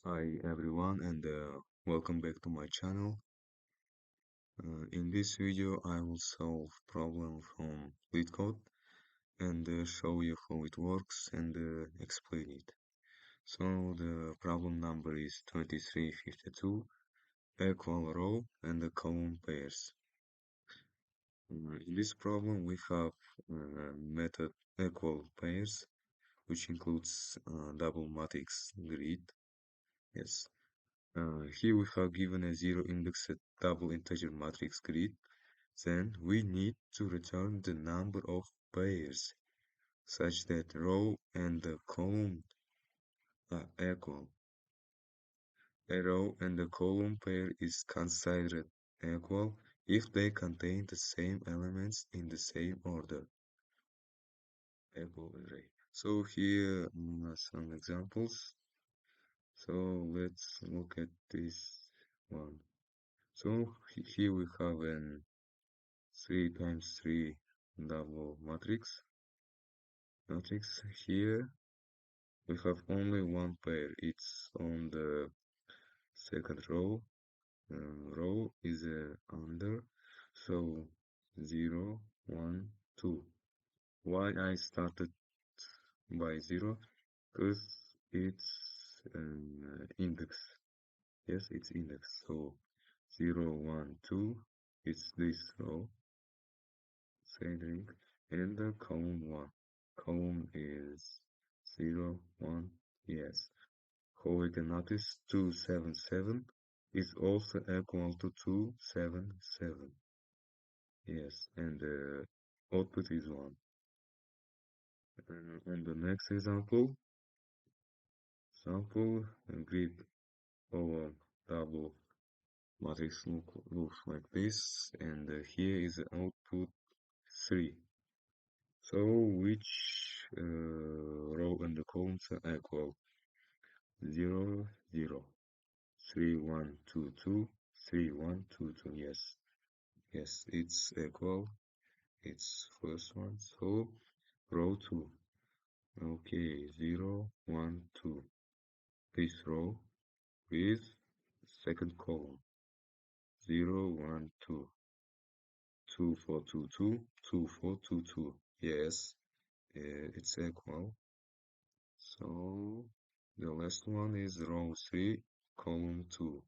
Hi everyone and welcome back to my channel. In this video I will solve problem from Leetcode and show you how it works and explain it. So the problem number is 2352, equal row and the column pairs. In this problem we have method equal pairs, which includes double matrix grid. Yes. Here we have given a zero-indexed double integer matrix grid. Then we need to return the number of pairs such that row and the column are equal. A row and a column pair is considered equal if they contain the same elements in the same order. Equal array. So here are some examples. So let's look at this one. So here we have an 3 times 3 double matrix. Here we have only one pair. It's on the second row. Row is under, so 0, 1, 2. Why I started by 0? Because it's an index. Yes, it's index. So 0, 1, 2. It's this row. Cedric, and the column 1. Column is 0, 1, yes. How we can notice 277 is also equal to 277. Yes, and the output is 1. And the next example, grid over double matrix looks like this, and here is the output 3. So which row and the columns are equal? 0, 0, 3, 1, 2, 2, 3, 1, 2, 2. Yes, it's equal. It's first one. So row 2. Okay, 0, 1, 2. This row with second column. 0, 1, 2. 2, 4, 2, 2, 2, 4, 2, 2. Yes, it's equal. So the last one is row 3, column 2.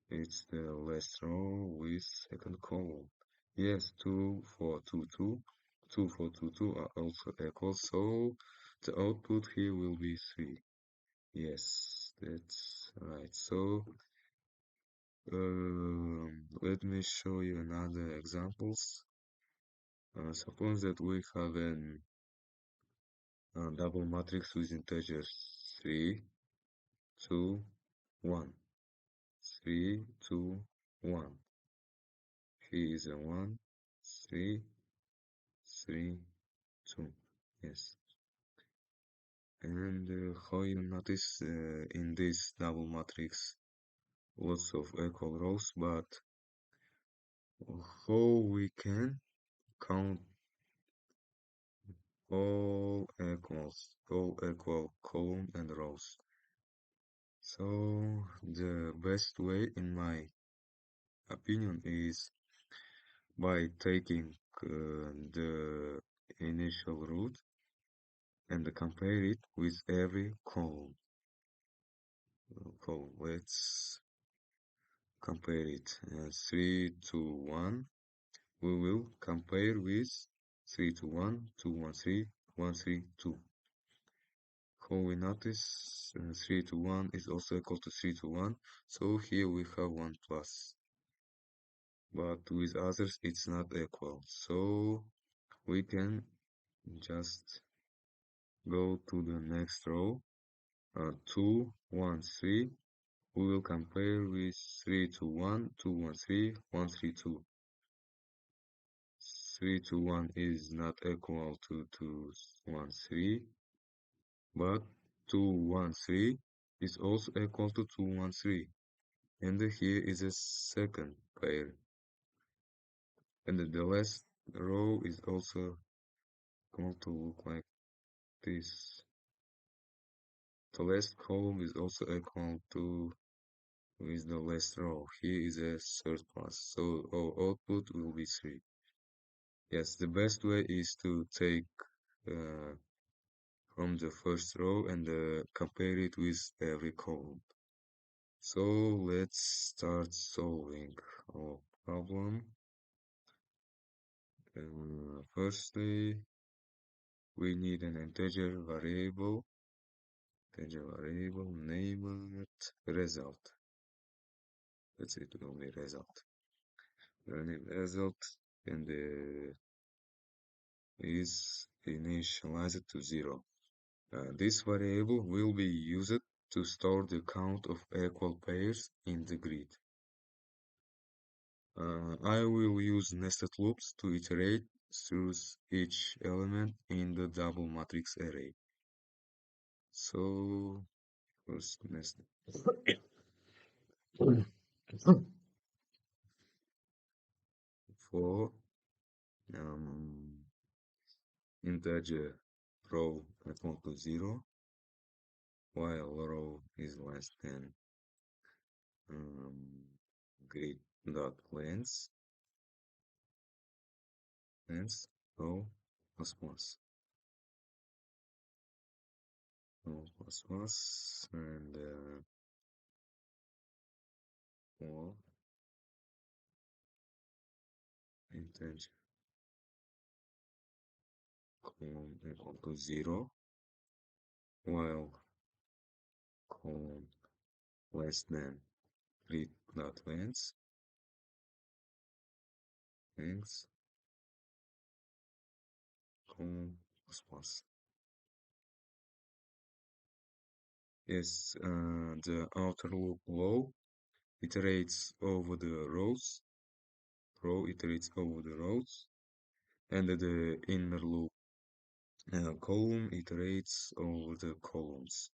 It's the last row with second column. Yes, 2, 4, 2, 2. 2, 4, 2, 2 are also equal, so the output here will be 3. Yes, that's right. So let me show you another examples. Suppose that we have an double matrix with integers 3, 2, 1. 3, 2, 1. Here is a 1, 3, 3, 2. Yes. And how you notice in this double matrix lots of equal rows, but how we can count all equal column and rows. So the best way, in my opinion, is by taking the initial root and compare it with every column. Let's compare it. 3 to 1. We will compare with 3 to 1, 2, 1, 3, 1, 3, 2. How we notice 3 to 1 is also equal to 3 to 1. So here we have 1 plus. But with others it's not equal. So we can just go to the next row. 2, 1, 3. We will compare with 3 to 1, 2, 1, 3, 1, 3, 2. 3 to 1 is not equal to 2, 1, 3, but 2, 1, 3 is also equal to 2, 1, 3. And here is a second pair. And the last row is also going to look like this. The last column is also equal to with the last row. Here is a third class, so our output will be 3. Yes, the best way is to take uh, from the first row and compare it with every column. So let's start solving our problem. Firstly, we need an integer variable, name it result. That's it, will be result. The name result and is initialized to 0. This variable will be used to store the count of equal pairs in the grid. I will use nested loops to iterate through each element in the double matrix array. So first nested for integer row equal to 0 while row is less than grid dot length row plus plus row plus plus and for integer column equal to 0 while column less than grid dot length column plus plus. Yes, the outer loop row iterates over the rows, and the inner loop column iterates over the columns.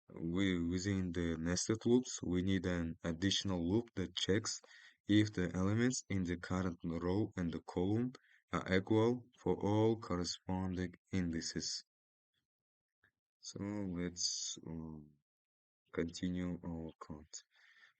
Within the nested loops, we need an additional loop that checks if the elements in the current row and the column are equal for all corresponding indices. So let's continue our code.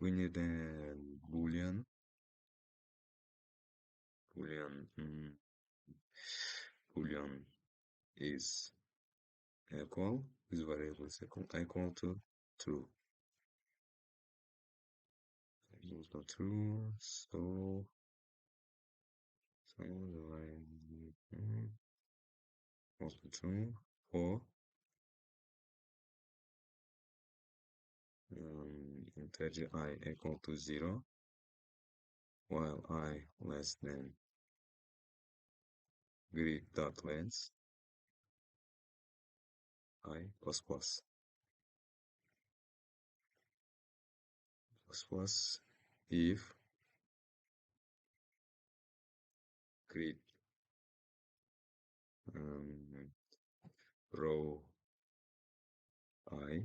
We need a boolean. Boolean is equal. This variable is equal to true. Equals to true. So the variable equals to true for integer I equal to 0 while I less than grid dot length I plus plus if grid row I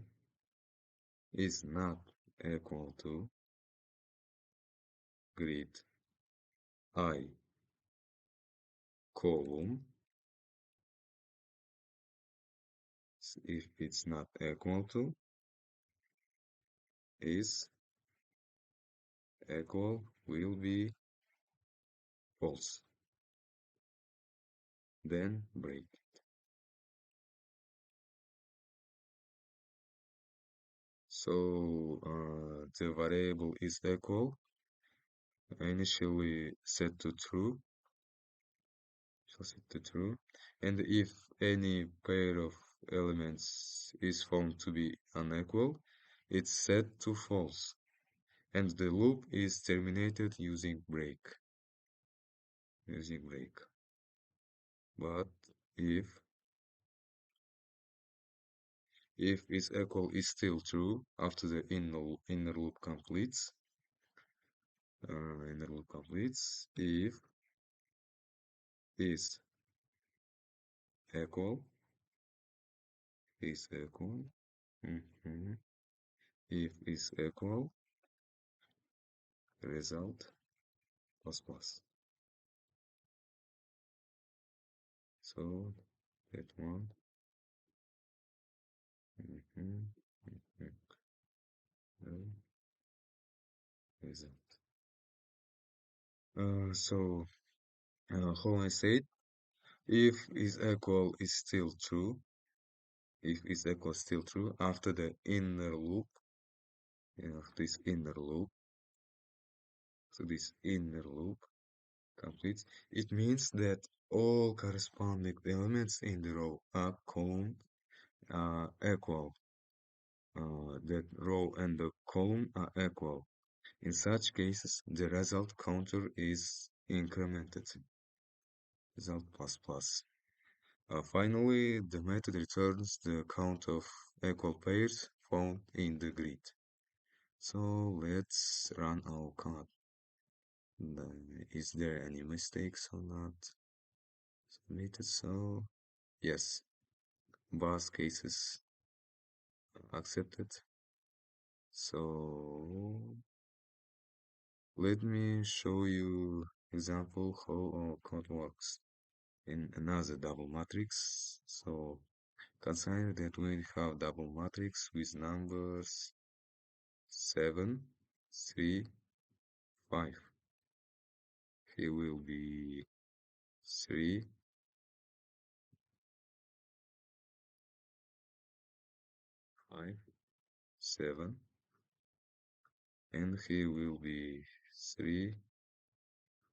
is not equal to grid I column. If it's not equal to is equal will be false. Then break. So the variable is equal initially set to true, and if any pair of elements is found to be unequal, it's set to false, and the loop is terminated using break. But if its equal is still true after the inner loop completes, if is equal mhm, if is equal result plus plus. So that one Mm, mm, mm, result. So how I said, if is equal is still true, if is equal still true after the inner loop, this inner loop, so this inner loop completes, it means that all corresponding elements in the row up column are equal. That row and the column are equal. In such cases, the result counter is incremented. Result plus plus. Finally, the method returns the count of equal pairs found in the grid. So let's run our code. Is there any mistakes or not? Submitted, so yes, both cases accepted. So let me show you example how our code works in another double matrix. So consider that we have double matrix with numbers 7, 3, 5. Here will be 3, 5, 7, and here will be 3,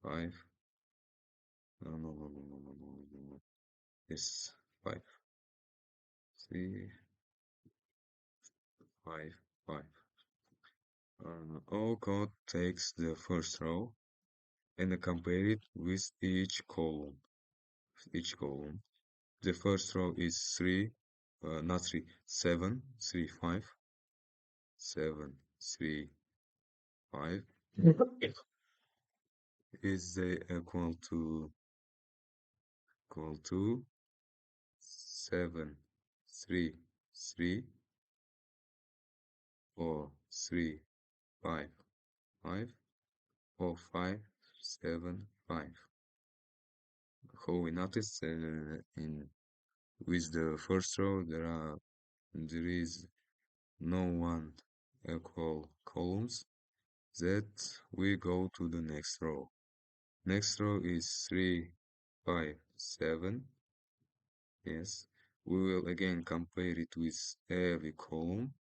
5. No, no, no, no, no, no, no, no, no. Yes, 5, 3, 5, 5. Our code takes the first row and compare it with each column. The first row is 3, not 3, 7, 3, 5, 7, 3, 5. Is they equal to 7, 3, 3, or 3, 5, 5, or 5, 7, 5. How we notice in with the first row there is no one equal columns, that we go to the next row. Next row is 3, 5, 7. Yes, we will again compare it with every column.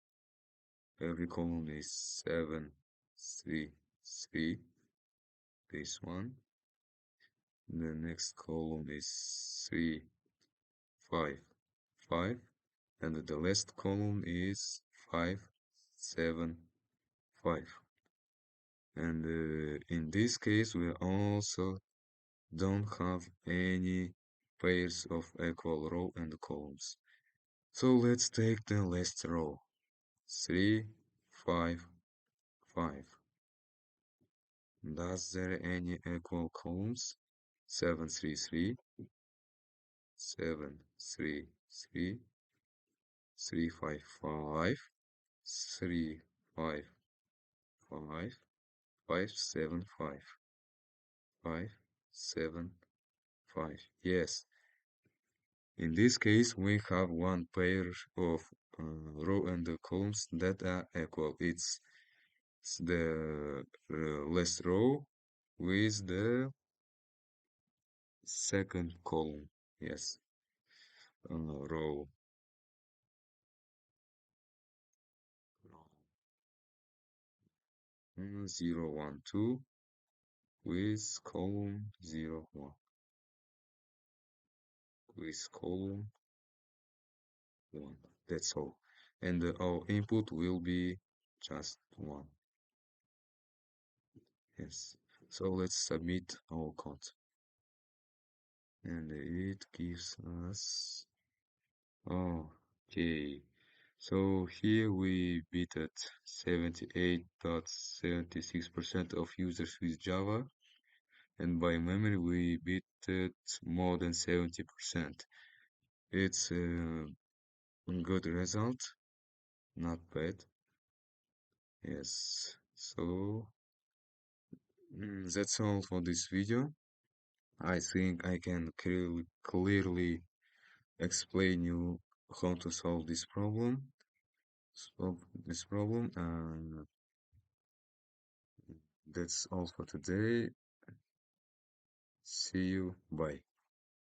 Every column is 7, 3, 3. This one. The next column is 3, 5, 5. And the last column is 5, 7, 5. And in this case, we also don't have any pairs of equal row and columns. So let's take the last row. 3, 5, 5. Does there any equal columns? 7, 3, 3, 7, 3, 3, 3, 5, 5, 3, 5, 5, 5, 7, 5, 5, 7, 5. Yes, in this case, we have one pair of row and the columns that are equal. It's the last row with the second column. Yes, row 0, 1, 2 with column 0, 1 with column 1. That's all. And our input will be just 1. Yes. So let's submit our code. And it gives us, okay. So here we beat at 78.76% of users with Java, and by memory we beat it more than 70%. It's a good result, not bad. Yes, so that's all for this video. I think I can clearly explain you how to solve this problem. solve this problem, and that's all for today. See you. Bye.